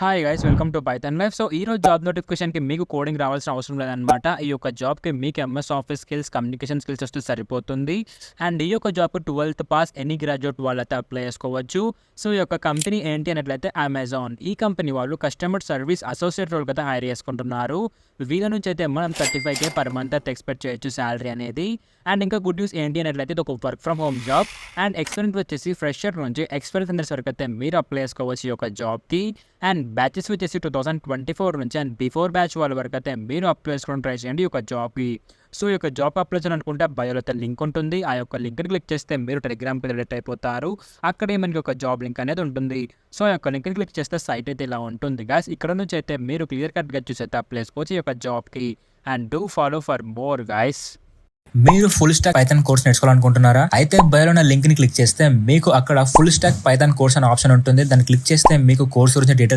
Hi guys welcome to Python life. So ఈ రోజు job నోటిఫికేషన్కి మీకు కోడింగ్ రావాల్సిన అవసరం లేదనమాట. ఈ యొక్క జాబ్కి మీకు MS office skills, communication skills వస్తే సరిపోతుంది. అండ్ ఈ యొక్క జాబ్కి 12th పాస్ ఎనీ గ్రాడ్యుయేట్ వాళ్ళైతే అప్లై చేసుకోవచ్చు. సో ఈ యొక్క కంపెనీ ఏంటి అన్నట్లయితే అమెజాన్. ఈ కంపెనీ వాళ్ళు కస్టమర్ సర్వీస్ అసోసియేట్ రోల్ అయితే హైర్ చేసుకుంటున్నారు. వీళ్ళ నుంచి అయితే మనం 35K పర్ మంత్ అయితే ఎక్స్పెక్ట్ చేయొచ్చు శాలరీ అనేది. అండ్ ఇంకా గుడ్ న్యూస్ ఏంటి అన్నట్లయితే ఇది ఒక work from home job. And experience వచ్చేసి ఫ్రెషర్ నుంచి ఎక్స్పీరియన్స్ అందరి వరకు అయితే మీరు అప్లై చేసుకోవచ్చు ఈ యొక్క జాబ్కి. అండ్ బ్యాచెస్ వచ్చేసి 2024 నుంచి అండ్ బిఫోర్ బ్యాచ్ వాళ్ళ వరకు అయితే మీరు అప్లై చేసుకోవడం ట్రై చేయండి ఈ యొక్క జాబ్కి. సో ఈ యొక్క జాబ్ అప్లై చేయాలనుకుంటే బయోలో అయితే లింక్ ఉంటుంది. ఆ యొక్క లింక్ని క్లిక్ చేస్తే మీరు టెలిగ్రామ్కి రిలేట్ అయిపోతారు. అక్కడే మనకి ఒక జాబ్ లింక్ అనేది ఉంటుంది. సో ఆ యొక్క లింక్ని క్లిక్ చేస్తే సైట్ అయితే ఇలా ఉంటుంది గాయ్స్. ఇక్కడ నుంచి అయితే మీరు క్లియర్ కట్గా చూసి అయితే అప్లై చేసుకోవచ్చు ఈ యొక్క జాబ్కి. And do follow for more guys. మీరు ఫుల్ స్టాక్ పైథాన్ కోర్స్ నేర్చుకోవాలనుకుంటున్నారా? అయితే బయోలో ఉన్న లింక్ ని క్లిక్ చేస్తే మీకు అక్కడ ఫుల్ స్టాక్ పైథాన్ కోర్స్ అనే ఆప్షన్ ఉంటుంది. దాన్ని క్లిక్ చేస్తే మీకు కోర్స్ గురించి డీటెయిల్స్